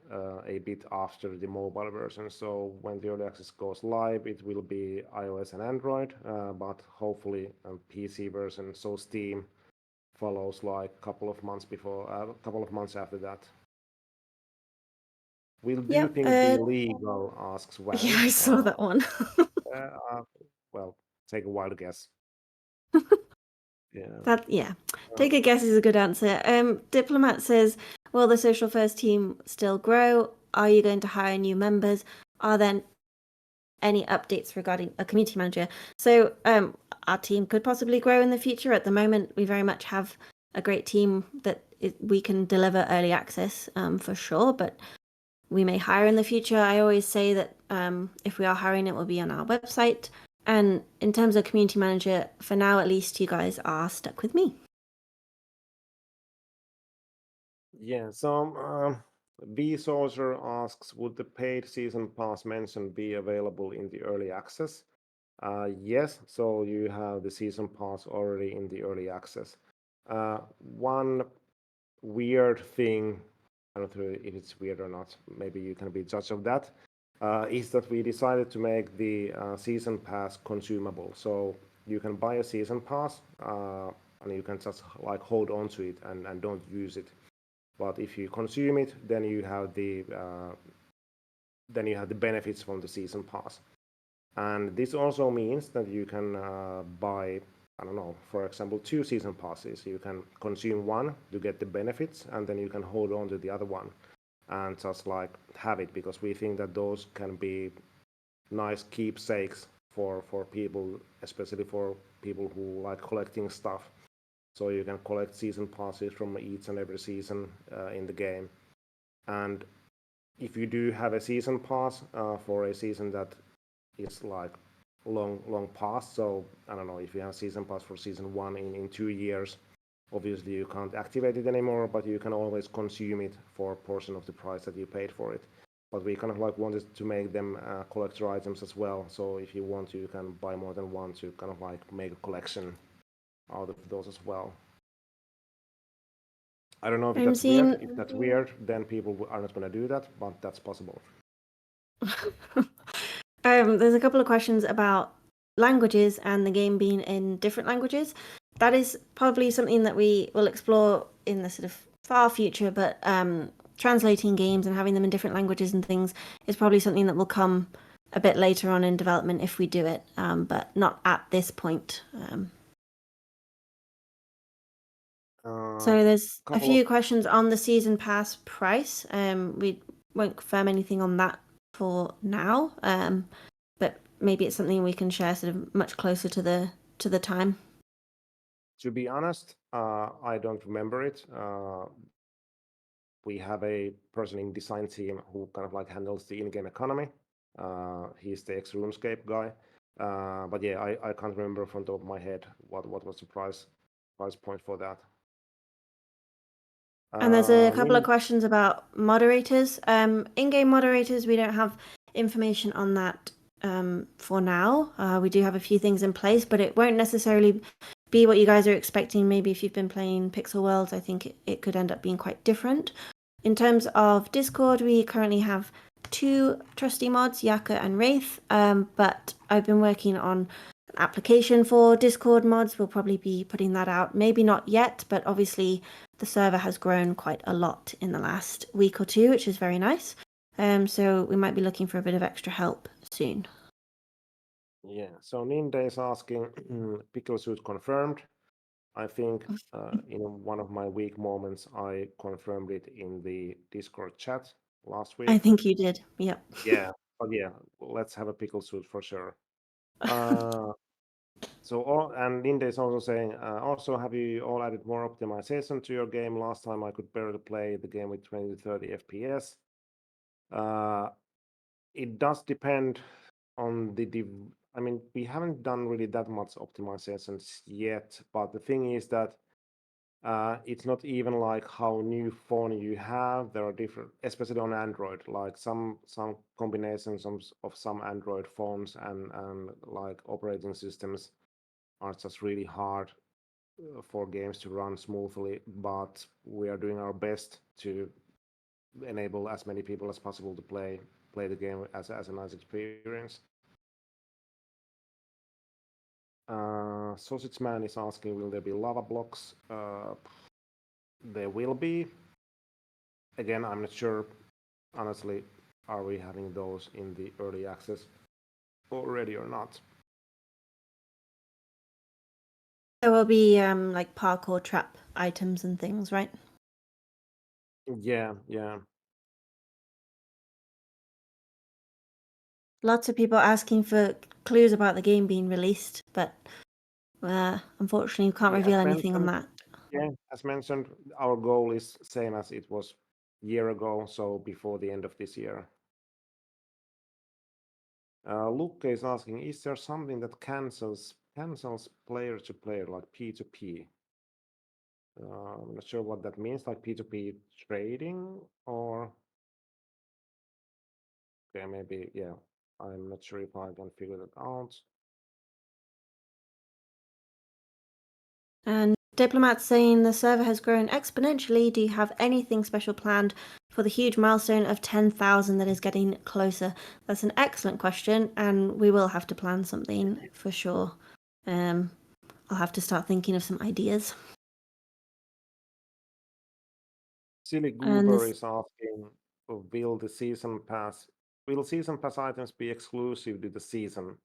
a bit after the mobile version. So when the early access goes live, it will be iOS and Android, but hopefully a PC version. So Steam follows like a couple of months after that. Will Yep. duping be legal? Asks Yeah, Wang. I saw that one. Well, take a wild guess. Yeah. Yeah. Take a guess is a good answer. Diplomat says, will the social first team still grow? Are you going to hire new members? Are there any updates regarding a community manager? So our team could possibly grow in the future. At the moment, we very much have a great team that we can deliver early access for sure, but we may hire in the future. I always say that if we are hiring, it will be on our website. And in terms of community manager, for now at least, you guys are stuck with me. Yeah, so V Soldier asks, would the paid season pass mention be available in the early access? Yes, so you have the season pass already in the early access. One weird thing, I don't know if it's weird or not, maybe you can be judge of that, is that we decided to make the season pass consumable. So you can buy a season pass and you can just like hold on to it and don't use it. But if you consume it, then you have the benefits from the season pass. And this also means that you can buy, I don't know, for example, two season passes. You can consume one to get the benefits, and then you can hold on to the other one and just like have it, because we think that those can be nice keepsakes for people, especially for people who like collecting stuff. So you can collect season passes from each and every season in the game. And if you do have a season pass for a season that is like long past, so I don't know, if you have season pass for season one in 2 years, obviously you can't activate it anymore, but you can always consume it for a portion of the price that you paid for it. But we kind of like wanted to make them collector items as well, so if you want to, you can buy more than one to kind of like make a collection out of those as well. I don't know if I'm that's weird. seeing. If that's weird, then people are not going to do that, but that's possible. There's a couple of questions about languages and the game being in different languages. That is probably something that we will explore in the sort of far future, but translating games and having them in different languages and things is probably something that will come a bit later on in development if we do it, but not at this point. So there's a Couple of few questions on the season pass price. We won't confirm anything on that for now, but maybe it's something we can share sort of much closer to the time. To be honest, I don't remember it. We have a person in design team who kind of like handles the in-game economy. He's the ex-RuneScape guy. But yeah, I can't remember from the top of my head what was the price point for that. And there's a couple of Nin- questions about moderators. In-game moderators, we don't have information on that for now. We do have a few things in place, but it won't necessarily be what you guys are expecting. Maybe if you've been playing Pixel Worlds, I think it could end up being quite different. In terms of Discord, we currently have two trusty mods, Yaka and Wraith, but I've been working on an application for Discord mods. We'll probably be putting that out. Maybe not yet, but obviously the server has grown quite a lot in the last week or two, which is very nice. So we might be looking for a bit of extra help soon. yeah, so Ninja is asking, pickle suit confirmed. I think in one of my weak moments, I confirmed it in the Discord chat last I week. think you did. Yep. Yeah, but yeah, let's have a pickle suit for sure. Uh, and Linda is also saying, also, have you all added more optimization to your game? Last time I could barely play the game with 20 to 30 FPS. Uh, it does depend on I mean, we haven't done really that much optimizations yet, but the thing is that it's not even like how new phone you have. There are different, especially on Android, like some combinations of some Android phones and like operating systems are just really hard for games to run smoothly. But we are doing our best to enable as many people as possible to play the game as a nice experience. Sausage Man is asking, will there be lava blocks? There will be. Again, I'm not sure. Honestly, are we having those in the early access already or not? There will be like parkour trap items and things, right? Yeah, yeah. Lots of people asking for clues about the game being released, but unfortunately, we can't Yeah, reveal anything on that. as mentioned, our goal is same as it was a year ago, so before the end of this year. Luke is asking, is there something that cancels player to player, like P2P? I'm not sure what that means, like P2P trading or okay, maybe yeah. I'm not sure if I can figure that out. And Diplomat's saying the server has grown exponentially. Do you have anything special planned for the huge milestone of 10,000 that is getting closer? That's an excellent question, and we will have to plan something for sure. I'll have to start thinking of some ideas. Silly Goober is asking, will season pass items be exclusive to the season?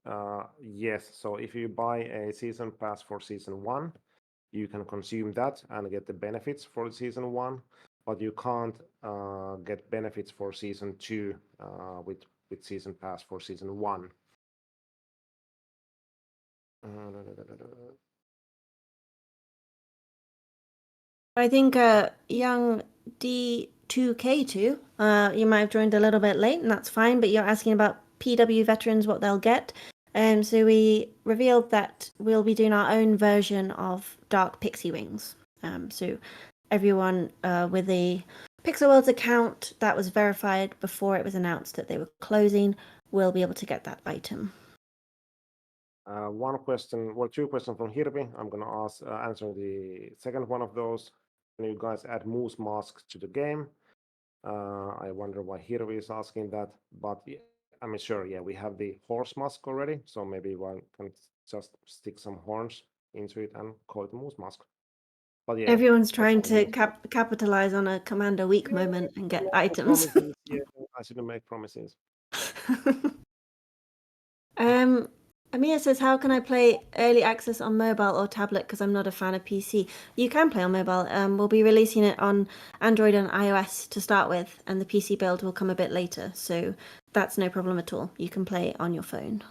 Yes. So if you buy a season pass for season 1, you can consume that and get the benefits for season 1, but you can't get benefits for season 2 with season pass for season 1. I think young D2K2, you might have joined a little bit late, and that's fine, but you're asking about PW veterans, what they'll get. So we revealed that we'll be doing our own version of Dark Pixie Wings. So everyone with a Pixel Worlds account that was verified before it was announced that they were closing will be able to get that item. One question, well, two questions from Hirvi. I'm going to answer the second one of those. Can you guys add moose masks to the game? I wonder why Hirvi is asking that, but I mean, sure, yeah, we have the horse mask already, so maybe one can just stick some horns into it and call it moose mask. But yeah, Everyone's trying to capitalize on a Commander Week moment and get items. Yeah, I shouldn't make promises. Amir says, how can I play early access on mobile or tablet because I'm not a fan of PC? You can play on mobile. We'll be releasing it on Android and iOS to start with, and the PC build will come a bit later, so that's no problem at all. You can play on your phone.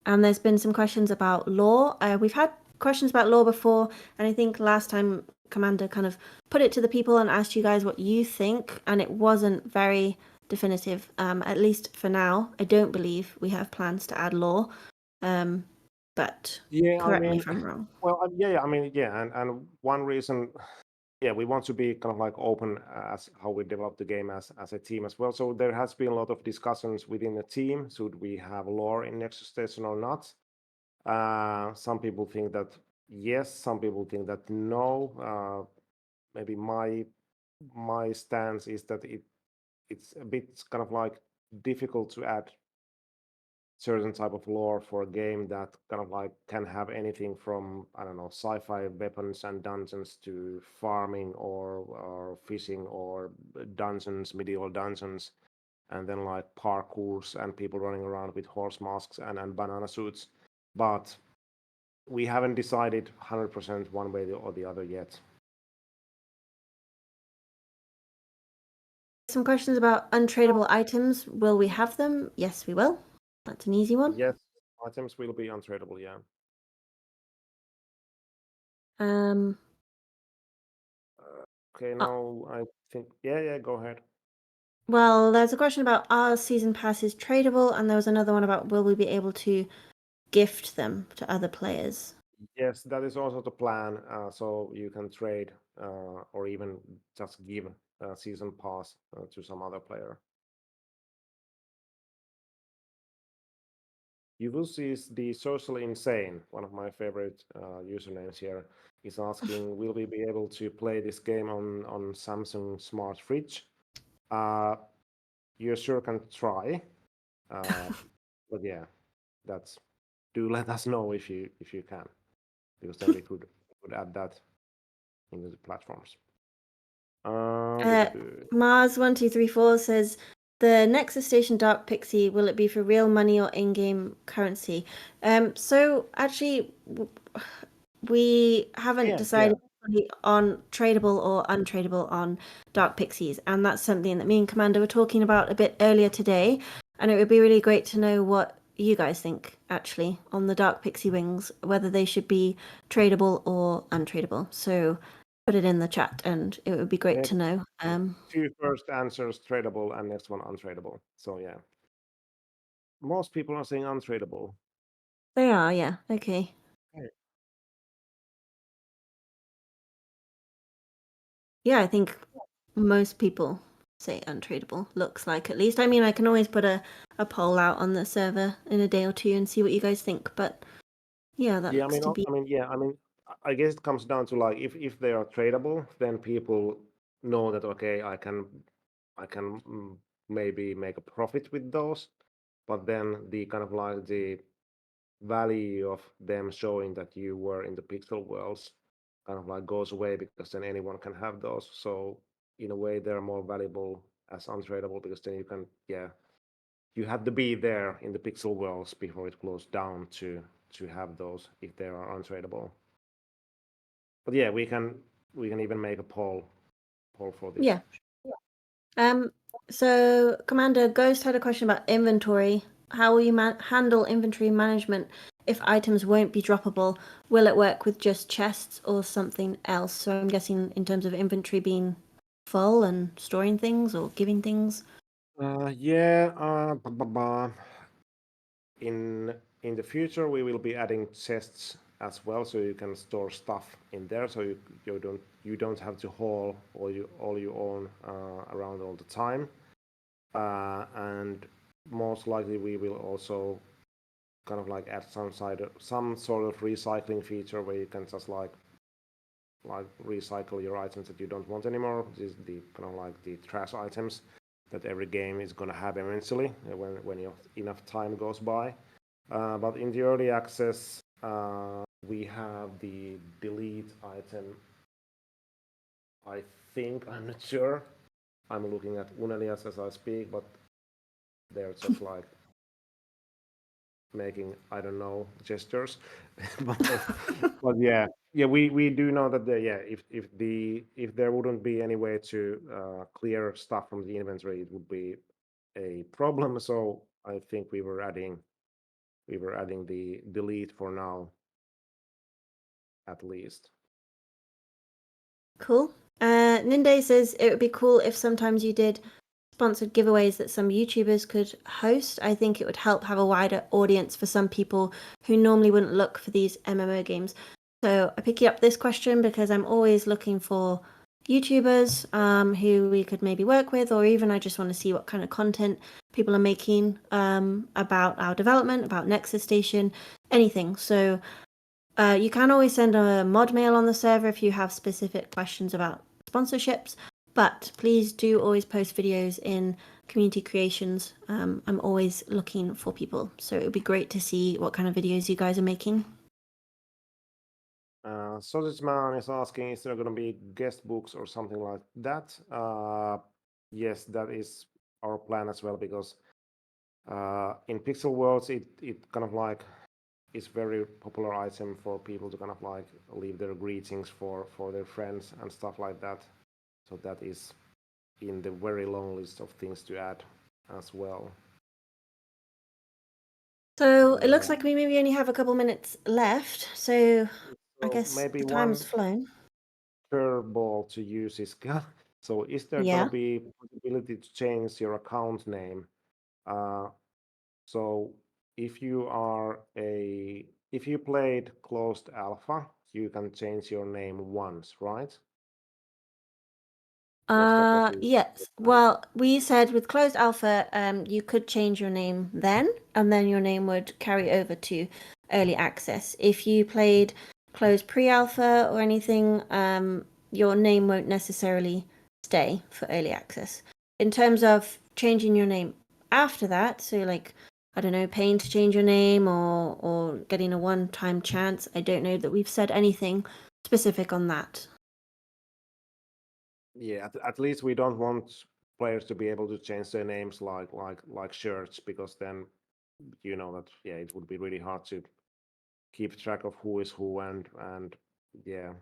And there's been some questions about lore. We've had questions about lore before, and I think last time Commander kind of put it to the people and asked you guys what you think, and it wasn't very definitive. At least for now, I don't believe we have plans to add lore. But Yeah, correct me if I'm wrong. Well, I mean, yeah, and one reason, yeah, we want to be kind of like open as how we develop the game as a team as well. So there has been a lot of discussions within the team. Should we have lore in Nexus Station or not? Some people think that yes, some people think that no. Maybe my stance is that it's a bit kind of like difficult to add certain type of lore for a game that kind of like can have anything from, I don't know, sci-fi weapons and dungeons to farming or fishing or medieval dungeons, and then like parkours and people running around with horse masks and banana suits. But we haven't decided 100% one way or the other yet. Some questions about untradeable items. Will we have them? Yes, we will. That's an easy one. Yes, items will be untradeable, yeah. Okay, now I think, yeah, go ahead. Well, there's a question about are season passes tradable, and there was another one about will we be able to gift them to other players. Yes, that is also the plan. So you can trade or even just give a season pass to some other player. You will see the socially insane, one of my favorite usernames here, is asking, will we be able to play this game on Samsung Smart Fridge? You sure can try, but yeah, do let us know if you can, because then we could add that into the platforms. Mars1234 says the Nexus Station Dark Pixie, will it be for real money or in-game currency? So actually, we haven't decided on tradable or untradable on Dark Pixies, and that's something that me and Commander were talking about a bit earlier today, and it would be really great to know what you guys think actually on the Dark Pixie Wings, whether they should be tradable or untradable. So put it in the chat, and it would be great to know. Two first answers tradable and next one untradable. So yeah, most people are saying untradable. They are, yeah. Okay. Yeah, I think most people say untradable. Looks like, at least. I mean, I can always put a poll out on the server in a day or two and see what you guys think. But yeah, that looks to be. I mean, I guess it comes down to like if they are tradable, then people know that okay, I can maybe make a profit with those, but then the kind of like the value of them showing that you were in the pixel worlds kind of like goes away because then anyone can have those. So in a way, they're more valuable as untradable because then you can, yeah, you have to be there in the pixel worlds before it closed down to have those if they are untradable. But yeah, we can even make a poll for this. Yeah. So Commander Ghost had a question about inventory. How will you handle inventory management if items won't be droppable? Will it work with just chests or something else? So I'm guessing in terms of inventory being full and storing things or giving things. Yeah, in the future we will be adding chests as well, so you can store stuff in there, so you don't have to haul all you own around all the time. And most likely we will also kind of like add some sort of recycling feature where you can just like recycle your items that you don't want anymore. This is the kind of like the trash items that every game is going to have eventually when enough time goes by. But in the early access, we have the delete item. I think, I'm not sure. I'm looking at Unelias as I speak, but they're just like making, I don't know, gestures. but yeah, we do know that yeah, if there wouldn't be any way to clear stuff from the inventory, it would be a problem. So I think we were adding the delete for now, at least. Cool. Ninde says it would be cool if sometimes you did sponsored giveaways that some YouTubers could host. I think it would help have a wider audience for some people who normally wouldn't look for these MMO games. So I pick you up this question because I'm always looking for YouTubers who we could maybe work with, or even I just want to see what kind of content people are making about our development, about Nexus Station, anything. So you can always send a mod mail on the server if you have specific questions about sponsorships, but please do always post videos in community creations. I'm always looking for people, so it would be great to see what kind of videos you guys are making. Sausage Man is asking, is there going to be guest books or something like that? Yes, that is our plan as well, because in Pixel Worlds, it kind of like is very popular item for people to kind of like leave their greetings for their friends and stuff like that. So that is in the very long list of things to add as well. So it looks like we maybe only have a couple minutes left, so I guess maybe the one time's flown. curveball to you, Siskea. So is there Yeah. gonna be possibility to change your account name? So if if you played closed alpha, you can change your name once, right? Was that what you Yes. Well, we said with closed alpha, you could change your name then, and then your name would carry over to early access. If you played closed pre-alpha or anything, your name won't necessarily stay for early access. In terms of changing your name after that, so like, I don't know, paying to change your name or getting a one-time chance, I don't know that we've said anything specific on that. Yeah, at least we don't want players to be able to change their names like shirts, because then you know that yeah, it would be really hard to keep track of who is who, and yeah.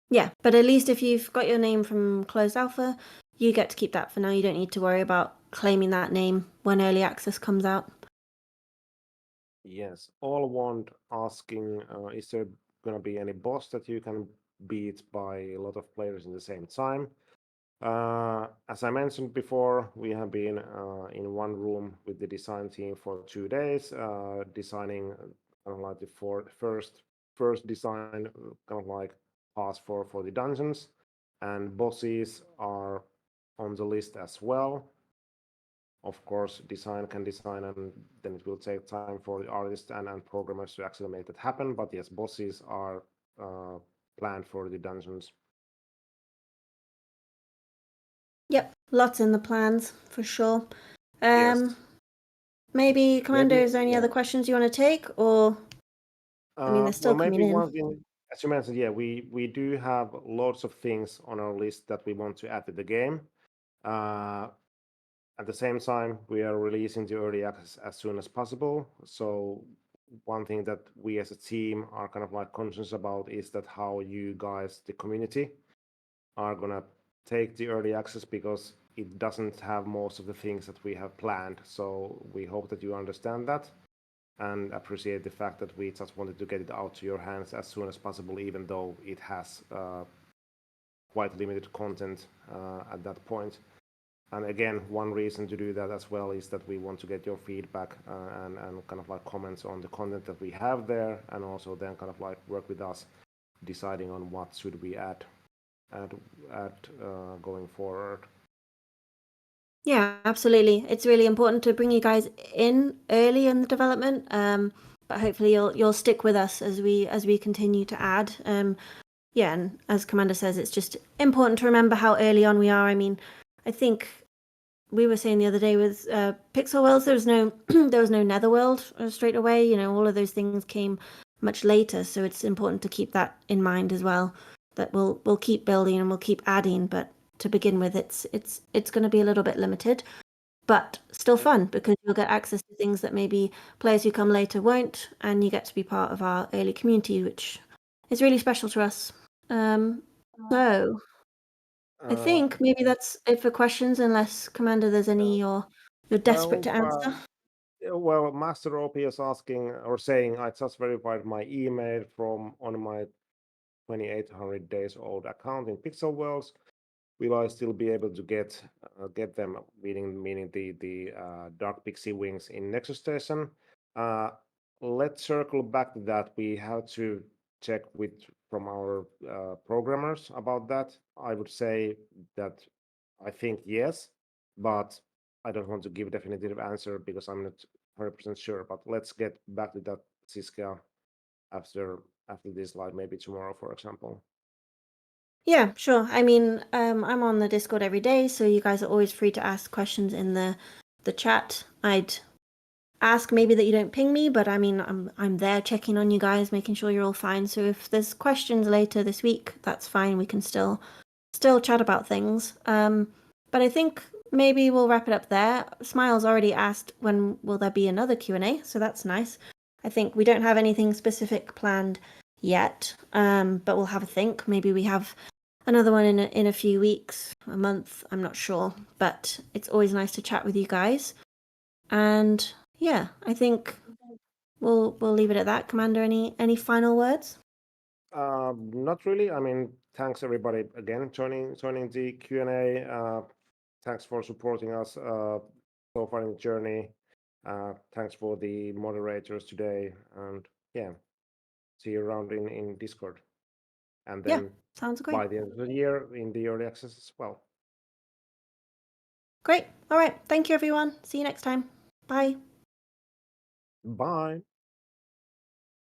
Yeah, but at least if you've got your name from closed alpha, you get to keep that for now. You don't need to worry about claiming that name when early access comes out. Yes, all want asking, is there gonna be any boss that you can beat by a lot of players in the same time? As I mentioned before, we have been in one room with the design team for 2 days, designing kind of like the first design kind of like pass for the dungeons, and bosses are on the list as well. Of course, design can design, and then it will take time for the artists and programmers to actually make that happen. But yes, bosses are planned for the dungeons. Yep, lots in the plans for sure. Yes. Maybe, Commander, Maybe, is there any yeah. other questions you want to take? Or, I mean, they're Well, still coming maybe in. one thing, as you mentioned, yeah, we do have lots of things on our list that we want to add to the game. At the same time, we are releasing the early access as soon as possible. So one thing that we as a team are kind of like conscious about is that how you guys, the community, are gonna take the early access, because it doesn't have most of the things that we have planned. So we hope that you understand that and appreciate the fact that we just wanted to get it out to your hands as soon as possible, even though it has quite limited content at that point. And again, one reason to do that as well is that we want to get your feedback and kind of like comments on the content that we have there, and also then kind of like work with us deciding on what should we add going forward. Yeah, absolutely. It's really important to bring you guys in early in the development. But hopefully you'll stick with us as we continue to add. Yeah, and as Commander says, it's just important to remember how early on we are. I mean, I think we were saying the other day with Pixel Worlds, there was no there was no Netherworld straight away. You know, all of those things came much later, so it's important to keep that in mind as well. That we'll keep building and we'll keep adding, but to begin with, it's going to be a little bit limited, but still fun because you'll get access to things that maybe players who come later won't, and you get to be part of our early community, which is really special to us. So I think maybe that's it for questions, unless Commander, there's any you're desperate to answer. Well, Master OP is asking or saying, I just verified my email from on my 2800 days old account in Pixel Worlds. Will I still be able to get them, meaning the Dark Pixie Wings in Nexus Station? Let's circle back to that. We have to check from our programmers about that. I would say that I think yes, but I don't want to give a definitive answer because I'm not 100% sure. But let's get back to that, Siskea, after this live, maybe tomorrow, for example. Yeah, sure. I mean, I'm on the Discord every day, so you guys are always free to ask questions in the chat. I'd ask maybe that you don't ping me, but I mean, I'm there checking on you guys, making sure you're all fine. So if there's questions later this week, that's fine. We can still chat about things. But I think maybe we'll wrap it up there. Smiles already asked when will there be another Q&A, so that's nice. I think we don't have anything specific planned yet, but we'll have a think. Maybe we have another one in a few weeks, a month, I'm not sure. But it's always nice to chat with you guys. And yeah, I think we'll leave it at that. Commander, any final words? Not really. I mean, thanks everybody again joining the Q&A. Thanks for supporting us so far in the journey. Thanks for the moderators today, and yeah, see you around in Discord, and Yeah, then sounds great. by the end of the year in the early access as well. Great. All right. Thank you, everyone. See you next time. Bye. Bye.